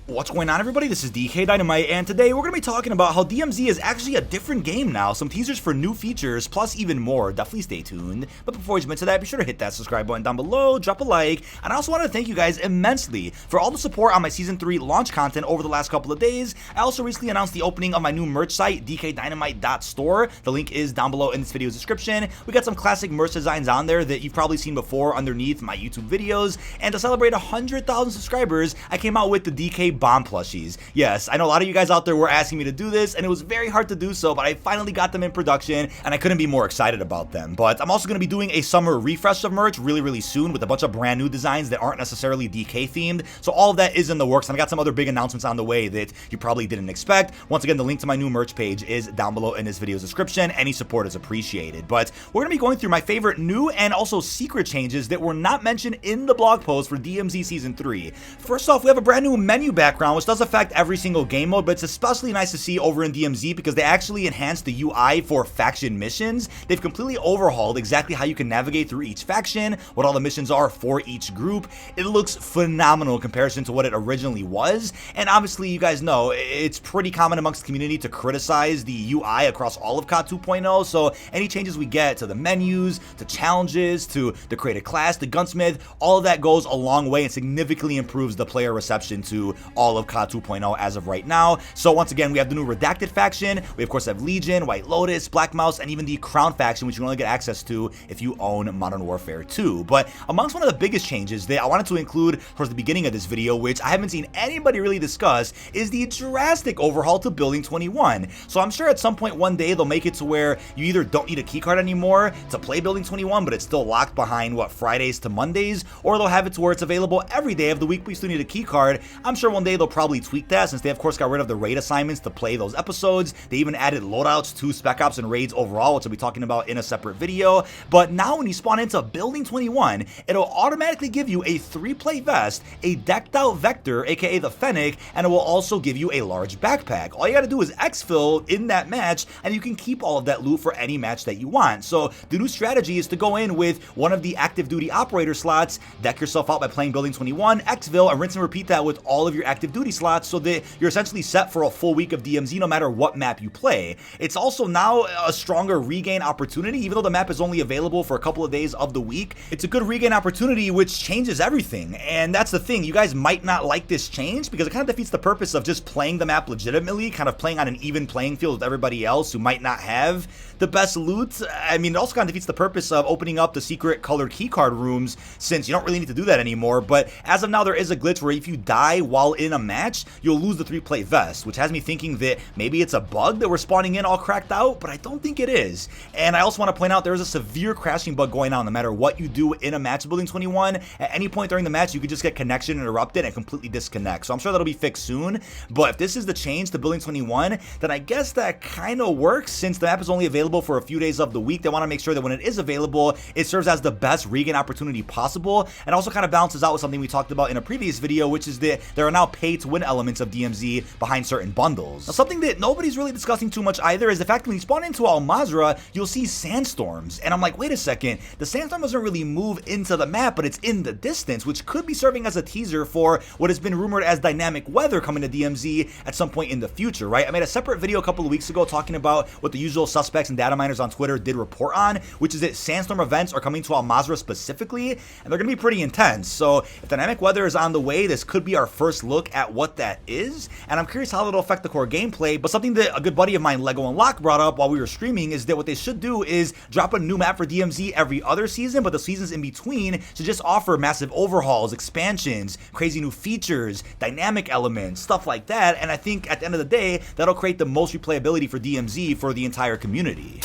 What's going on, everybody? This is dkdynamite, and today we're going to be talking about how DMZ is actually a different game now, some teasers for new features, plus even more. Definitely stay tuned. But before we jump into that, be sure to hit that subscribe button down below, drop a like, and I also want to thank you guys immensely for all the support on my Season 3 launch content over the last couple of days. I also recently announced the opening of my new merch site, dkdynamite.store. The link is down below in this video's description. We got some classic merch designs on there that you've probably seen before underneath my YouTube videos, and to celebrate 100,000 subscribers, I came out with the DK Bomb plushies. Yes, I know a lot of you guys out there were asking me to do this, and it was very hard to do so, but I finally got them in production, and I couldn't be more excited about them. But I'm also going to be doing a summer refresh of merch really soon with a bunch of brand new designs that aren't necessarily DK themed, so all of that is in the works, and I got some other big announcements on the way that you probably didn't expect. Once again, the link to my new merch page is down below in this video's description. Any support is appreciated. But we're going to be going through my favorite new and also secret changes that were not mentioned in the blog post for DMZ Season 3. First off, we have a brand new menu background, which does affect every single game mode, but it's especially nice to see over in DMZ because they actually enhanced the UI for faction missions. They've completely overhauled exactly how you can navigate through each faction, what all the missions are for each group. It looks phenomenal in comparison to what it originally was, and obviously you guys know it's pretty common amongst the community to criticize the UI across all of COD 2.0, so any changes we get to the menus, to challenges, to the created class, the gunsmith, all of that goes a long way and significantly improves the player reception to all of COD 2.0 as of right now. So once again, we have the new Redacted faction, we of course have Legion, White Lotus, Black Mouse, and even the Crown faction, which you can only get access to if you own Modern Warfare 2. But amongst one of the biggest changes that I wanted to include towards the beginning of this video, which I haven't seen anybody really discuss, is the drastic overhaul to Building 21. So I'm sure at some point one day they'll make it to where you either don't need a keycard anymore to play Building 21, but it's still locked behind, what, Fridays to Mondays, or they'll have it to where it's available every day of the week, but you still need a keycard. I'm sure one day they'll probably tweak that, since they of course got rid of the raid assignments to play those episodes. They even added loadouts to Spec Ops and raids overall, which I'll be talking about in a separate video. But now when you spawn into Building 21, it'll automatically give you a 3-plate vest, a decked out Vector, aka the Fenec, and it will also give you a large backpack. All you gotta do is exfil in that match, and you can keep all of that loot for any match that you want. So the new strategy is to go in with one of the active duty operator slots, deck yourself out by playing Building 21, exfil, and rinse and repeat that with all of your active duty slots, so that you're essentially set for a full week of DMZ no matter what map you play. It's also now a stronger regain opportunity, even though the map is only available for a couple of days of the week. It's a good regain opportunity, which changes everything. And that's the thing, you guys might not like this change because it kind of defeats the purpose of just playing the map legitimately, kind of playing on an even playing field with everybody else who might not have the best loot. I mean, it also kind of defeats the purpose of opening up the secret colored keycard rooms, since you don't really need to do that anymore. But as of now, there is a glitch where if you die while in a match, you'll lose the 3-plate vest, which has me thinking that maybe it's a bug that we're spawning in all cracked out, but I don't think it is. And I also want to point out there is a severe crashing bug going on no matter what you do in a match Building 21. At any point during the match, you could just get connection interrupted and completely disconnect. So I'm sure that'll be fixed soon. But if this is the change to Building 21, then I guess that kind of works, since the map is only available for a few days of the week. They want to make sure that when it is available, it serves as the best regain opportunity possible, and also kind of balances out with something we talked about in a previous video, which is that there are now pay-to-win elements of DMZ behind certain bundles. Now, something that nobody's really discussing too much either is the fact that when you spawn into Mazrah, you'll see sandstorms, and I'm like, wait a second, the sandstorm doesn't really move into the map, but it's in the distance, which could be serving as a teaser for what has been rumored as dynamic weather coming to DMZ at some point in the future, right? I made a separate video a couple of weeks ago talking about what the usual suspects and data miners on Twitter did report on, which is that sandstorm events are coming to Mazrah specifically, and they're going to be pretty intense. So if dynamic weather is on the way, this could be our first look at what that is, and I'm curious how it'll affect the core gameplay. But something that a good buddy of mine, Lego Unlock, brought up while we were streaming is that what they should do is drop a new map for DMZ every other season, but the seasons in between should just offer massive overhauls, expansions, crazy new features, dynamic elements, stuff like that. And I think at the end of the day, that'll create the most replayability for DMZ for the entire community.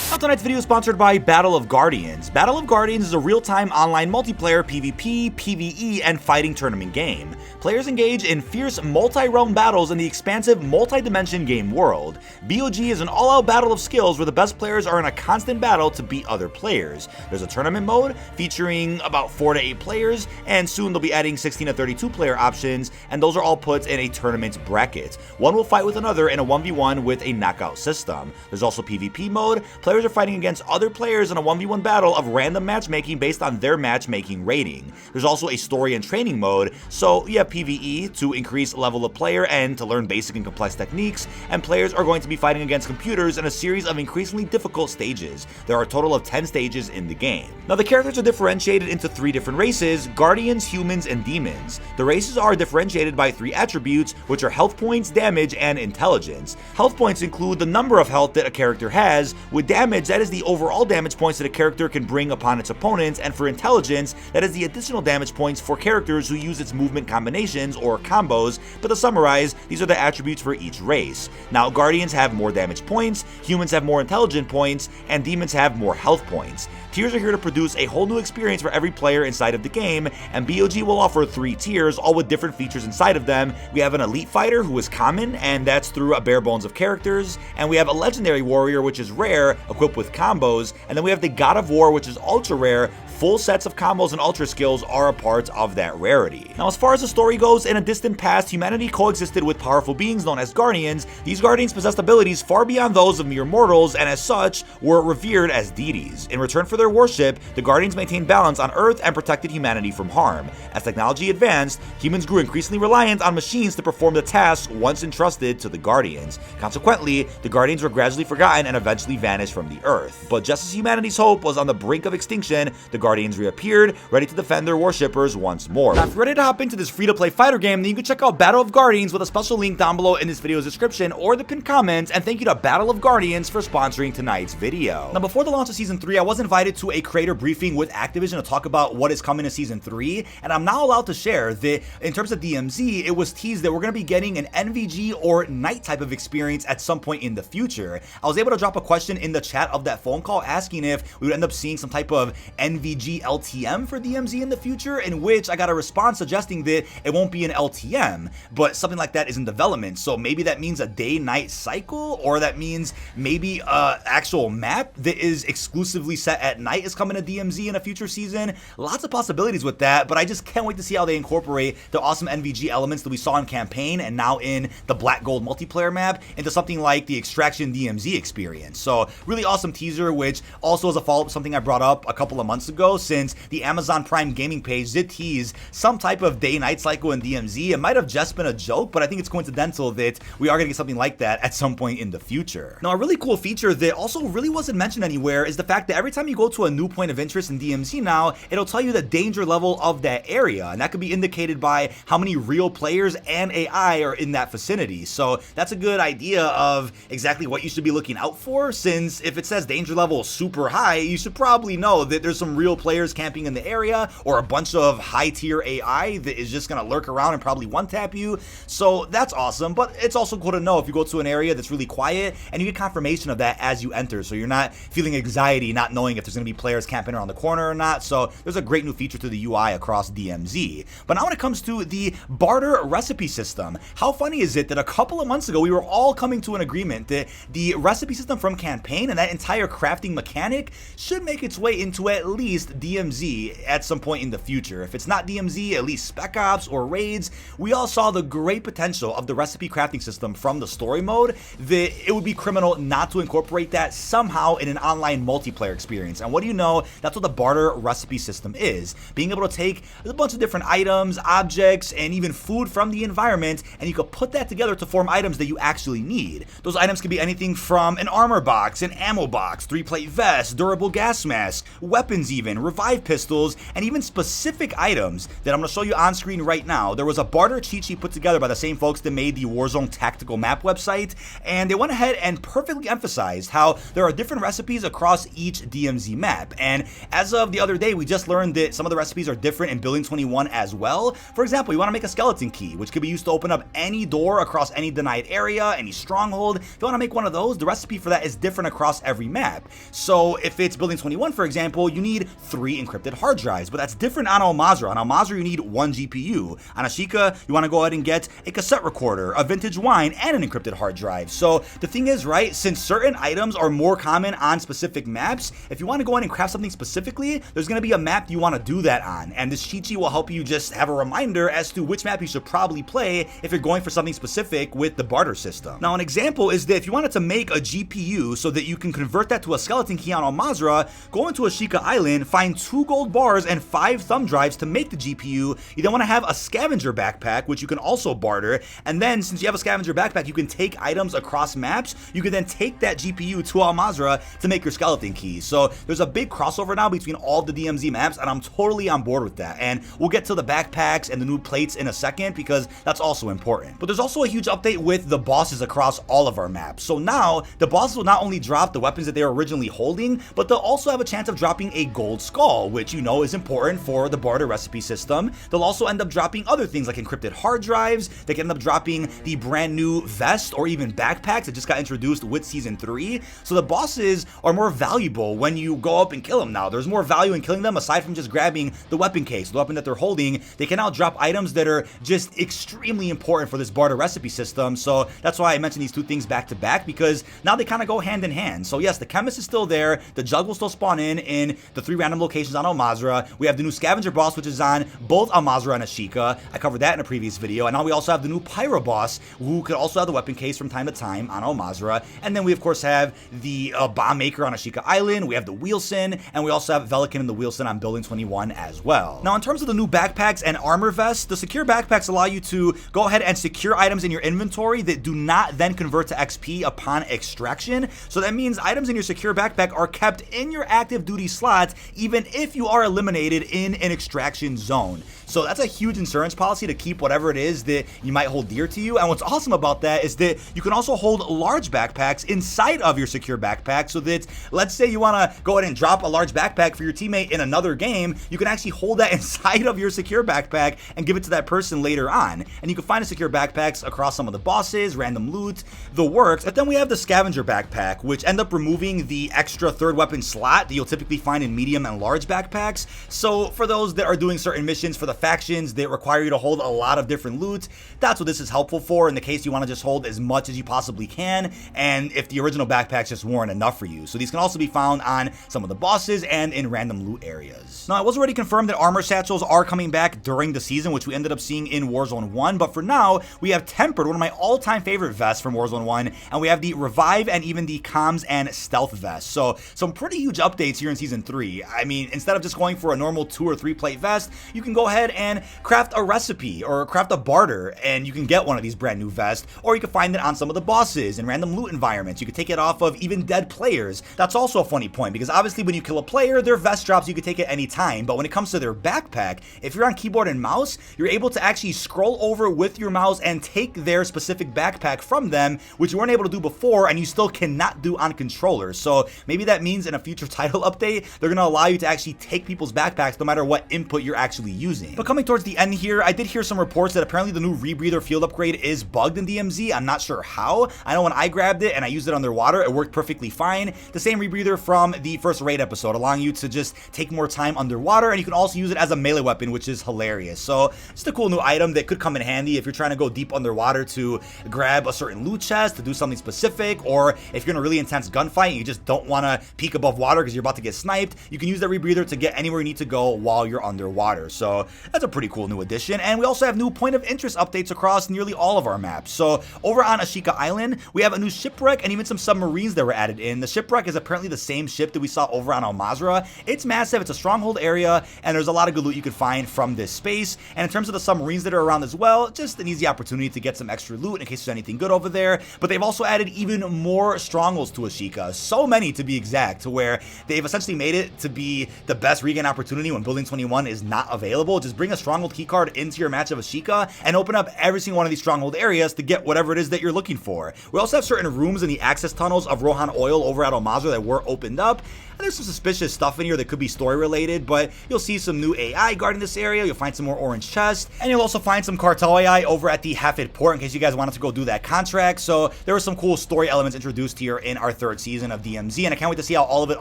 Now, tonight's video is sponsored by Battle of Guardians. Battle of Guardians is a real-time online multiplayer PvP, PvE, and fighting tournament game. Players engage in fierce multi-realm battles in the expansive multi-dimension game world. BOG is an all-out battle of skills where the best players are in a constant battle to beat other players. There's a tournament mode featuring about 4 to 8 players, and soon they'll be adding 16 to 32 player options, and those are all put in a tournament bracket. One will fight with another in a 1v1 with a knockout system. There's also PvP mode. Players players are fighting against other players in a 1v1 battle of random matchmaking based on their matchmaking rating. There's also a story and training mode, so you have PvE to increase level of player and to learn basic and complex techniques, and players are going to be fighting against computers in a series of increasingly difficult stages. There are a total of 10 stages in the game. Now the characters are differentiated into 3 different races: Guardians, Humans, and Demons. The races are differentiated by 3 attributes, which are health points, damage, and intelligence. Health points include the number of health that a character has. With damage, that is the overall damage points that a character can bring upon its opponents, and for intelligence, that is the additional damage points for characters who use its movement combinations or combos. But to summarize, these are the attributes for each race. Now, Guardians have more damage points, Humans have more intelligence points, and Demons have more health points. Tiers are here to produce a whole new experience for every player inside of the game, and BOG will offer 3 tiers, all with different features inside of them. We have an Elite Fighter, who is common, and that's through a bare bones of characters, and we have a Legendary Warrior, which is rare, equipped with combos, and then we have the God of War, which is ultra rare. Full sets of combos and ultra skills are a part of that rarity. Now, as far as the story goes, in a distant past, humanity coexisted with powerful beings known as Guardians. These Guardians possessed abilities far beyond those of mere mortals, and as such, were revered as deities. In return for their worship, the Guardians maintained balance on Earth and protected humanity from harm. As technology advanced, humans grew increasingly reliant on machines to perform the tasks once entrusted to the Guardians. Consequently, the Guardians were gradually forgotten and eventually vanished from the Earth. But just as humanity's hope was on the brink of extinction, the Guardians reappeared, ready to defend their worshippers once more. Now, if you're ready to hop into this free-to-play fighter game, then you can check out Battle of Guardians with a special link down below in this video's description or the pinned comments, and thank you to Battle of Guardians for sponsoring tonight's video. Now, before the launch of Season 3, I was invited to a creator briefing with Activision to talk about what is coming in Season 3, and I'm now allowed to share that in terms of DMZ, it was teased that we're going to be getting an NVG or night type of experience at some point in the future. I was able to drop a question in the chat of that phone call asking if we would end up seeing some type of NVG LTM for DMZ in the future, in which I got a response suggesting that it won't be an LTM, but something like that is in development. So maybe that means a day-night cycle, or that means maybe a actual map that is exclusively set at night is coming to DMZ in a future season. Lots of possibilities with that, but I just can't wait to see how they incorporate the awesome NVG elements that we saw in campaign and now in the Black Gold multiplayer map into something like the Extraction DMZ experience. So really awesome teaser, which also is a follow-up to something I brought up a couple of months ago, since the Amazon Prime gaming page did tease some type of day-night cycle in DMZ. It might have just been a joke, but I think it's coincidental that we are going to get something like that at some point in the future. Now, a really cool feature that also really wasn't mentioned anywhere is the fact that every time you go to a new point of interest in DMZ now, it'll tell you the danger level of that area, and that could be indicated by how many real players and AI are in that vicinity. So that's a good idea of exactly what you should be looking out for, since if it says danger level super high, you should probably know that there's some real players camping in the area, or a bunch of high tier AI that is just gonna lurk around and probably one tap you. So that's awesome, but it's also cool to know if you go to an area that's really quiet and you get confirmation of that as you enter, so you're not feeling anxiety not knowing if there's gonna be players camping around the corner or not. So there's a great new feature to the UI across DMZ. But now when it comes to the barter recipe system, how funny is it that a couple of months ago we were all coming to an agreement that the recipe system from campaign and that entire crafting mechanic should make its way into at least DMZ at some point in the future. If it's not DMZ, at least Spec Ops or Raids. We all saw the great potential of the recipe crafting system from the story mode, that it would be criminal not to incorporate that somehow in an online multiplayer experience. And what do you know? That's what the barter recipe system is. Being able to take a bunch of different items, objects, and even food from the environment, and you can put that together to form items that you actually need. Those items can be anything from an armor box, an ammo box, 3-plate vest, durable gas mask, weapons even, revive pistols, and even specific items that I'm going to show you on screen right now. There was a barter cheat sheet put together by the same folks that made the Warzone tactical map website, and they went ahead and perfectly emphasized how there are different recipes across each DMZ map. And as of the other day, we just learned that some of the recipes are different in Building 21 as well. For example, you want to make a skeleton key, which could be used to open up any door across any denied area, any stronghold. If you want to make one of those, the recipe for that is different across every map. So if it's Building 21, for example, you need 3 encrypted hard drives, but that's different on Mazrah. On Mazrah, you need 1 GPU. On Ashika, you want to go ahead and get a cassette recorder, a vintage wine, and an encrypted hard drive. So the thing is, right, since certain items are more common on specific maps, if you want to go in and craft something specifically, there's going to be a map you want to do that on, and this cheat sheet will help you just have a reminder as to which map you should probably play if you're going for something specific with the barter system. Now, an example is that if you wanted to make a GPU so that you can convert that to a skeleton key on Mazrah, go into Ashika Island, find 2 gold bars and 5 thumb drives to make the GPU. You then want to have a scavenger backpack, which you can also barter, and then since you have a scavenger backpack, you can take items across maps. You can then take that GPU to Mazrah to make your skeleton key. So there's a big crossover now between all the DMZ maps, and I'm totally on board with that. And we'll get to the backpacks and the new plates in a second because that's also important. But there's also a huge update with the bosses across all of our maps. So now the bosses will not only drop the weapons that they were originally holding, but they'll also have a chance of dropping a gold skull, which you know is important for the barter recipe system. They'll also end up dropping other things like encrypted hard drives. They can end up dropping the brand new vest or even backpacks that just got introduced with season 3. So the bosses are more valuable when you go up and kill them now. There's more value in killing them aside from just grabbing the weapon case, the weapon that they're holding. They can now drop items that are just extremely important for this barter recipe system. So that's why I mentioned these two things back to back, because now they kind of go hand in hand. So yes, the chemist is still there. The jug will still spawn in the 3 random locations on Mazrah. We have the new scavenger boss, which is on both Mazrah and Ashika. I covered that in a previous video. And now we also have the new pyro boss, who could also have the weapon case from time to time on Mazrah. And then we of course have the bomb maker on Ashika Island. We have the Wheelson, and we also have Velikan and the Wheelson on building 21 as well. Now in terms of the new backpacks and armor vests, the secure backpacks allow you to go ahead and secure items in your inventory that do not then convert to XP upon extraction. So that means items in your secure backpack are kept in your active duty slots even if you are eliminated in an extraction zone. So that's a huge insurance policy to keep whatever it is that you might hold dear to you. And what's awesome about that is that you can also hold large backpacks inside of your secure backpack, so that let's say you want to go ahead and drop a large backpack for your teammate in another game, you can actually hold that inside of your secure backpack and give it to that person later on. And you can find the secure backpacks across some of the bosses, random loot, the works. But then we have the scavenger backpack, which end up removing the extra 3rd weapon slot that you'll typically find in medium and large backpacks. So for those that are doing certain missions for the factions that require you to hold a lot of different loot, that's what this is helpful for in the case you want to just hold as much as you possibly can, and if the original backpacks just weren't enough for you. So these can also be found on some of the bosses and in random loot areas. Now, it was already confirmed that armor satchels are coming back during the season, which we ended up seeing in Warzone 1, but for now, we have Tempered, one of my all-time favorite vests from Warzone 1, and we have the Revive and even the Comms and Stealth vest. So some pretty huge updates here in Season 3. I mean, instead of just going for a normal 2 or 3 plate vest, you can go ahead and craft a recipe or craft a barter, and you can get one of these brand new vests, or you can find it on some of the bosses in random loot environments. You can take it off of even dead players. That's also a funny point, because obviously when you kill a player, their vest drops, you can take it any time, but when it comes to their backpack, if you're on keyboard and mouse, you're able to actually scroll over with your mouse and take their specific backpack from them, which you weren't able to do before, and you still cannot do on controllers. So maybe that means in a future title update, they're going to allow you to actually take people's backpacks no matter what input you're actually using. But coming towards the end here, I did hear some reports that apparently the new Rebreather field upgrade is bugged in DMZ. I'm not sure how. I know when I grabbed it and I used it underwater, it worked perfectly fine. The same Rebreather from the first raid episode, allowing you to just take more time underwater, and you can also use it as a melee weapon, which is hilarious. So just a cool new item that could come in handy if you're trying to go deep underwater to grab a certain loot chest, to do something specific, or if you're in a really intense gunfight and you just don't want to peek above water because you're about to get sniped, you can use that Rebreather to get anywhere you need to go while you're underwater. So that's a pretty cool new addition. And we also have new point of interest updates across nearly all of our maps. So over on Ashika Island, we have a new shipwreck and even some submarines that were added in. The shipwreck is apparently the same ship that we saw over on Mazrah. It's massive, it's a stronghold area, and there's a lot of good loot you can find from this space. And in terms of the submarines that are around as well, just an easy opportunity to get some extra loot in case there's anything good over there. But they've also added even more strongholds to Ashika, so many to be exact, to where they've essentially made it to be the best regain opportunity when building 21 is not available. Just bring a stronghold keycard into your match of Ashika and open up every single one of these stronghold areas to get whatever it is that you're looking for. We also have certain rooms in the access tunnels of Rohan Oil over at Mazrah that were opened up. And there's some suspicious stuff in here that could be story related, but you'll see some new AI guarding this area. You'll find some more orange chests, and you'll also find some cartel AI over at the Hafid port in case you guys wanted to go do that contract. So there were some cool story elements introduced here in our 3rd season of DMZ, and I can't wait to see how all of it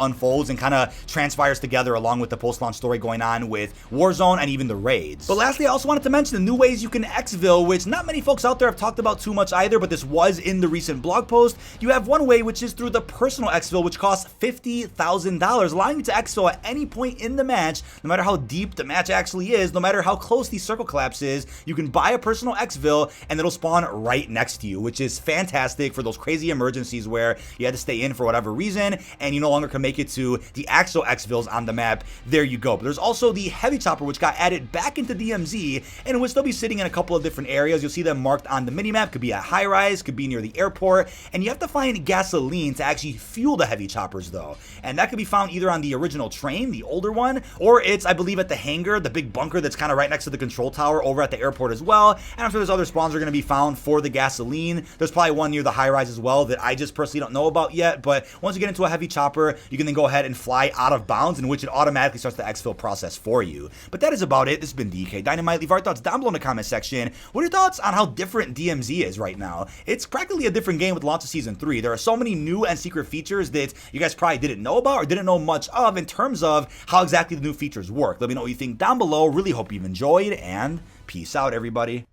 unfolds and kind of transpires together along with the post-launch story going on with Warzone and even the raids. But lastly, I also wanted to mention the new ways you can Exfil, which not many folks out there have talked about too much either, but this was in the recent blog post. You have one way, which is through the personal Exfil, which costs 50,000 $1,000, allowing you to exfil at any point in the match, no matter how deep the match actually is, no matter how close the circle collapse is. You can buy a personal exfil and it'll spawn right next to you, which is fantastic for those crazy emergencies where you had to stay in for whatever reason and you no longer can make it to the actual exfils on the map. There you go. But there's also the heavy chopper, which got added back into DMZ, and it will still be sitting in a couple of different areas. You'll see them marked on the minimap. Could be at high rise, could be near the airport, and you have to find gasoline to actually fuel the heavy choppers though, and that could be found either on the original train, the older one, or it's, I believe, at the hangar, the big bunker that's kind of right next to the control tower over at the airport as well. And I'm sure there's other spawns that are going to be found for the gasoline. There's probably one near the high rise as well that I just personally don't know about yet, but once you get into a heavy chopper, you can then go ahead and fly out of bounds, in which it automatically starts the exfil process for you. But that is about it. This has been dkdynamite. Leave our thoughts down below in the comment section. What are your thoughts on how different DMZ is right now? It's practically a different game with the launch of Season 3. There are so many new and secret features that you guys probably didn't know about or didn't know much of in terms of how exactly the new features work. Let me know what you think down below. Really hope you've enjoyed, and peace out, everybody.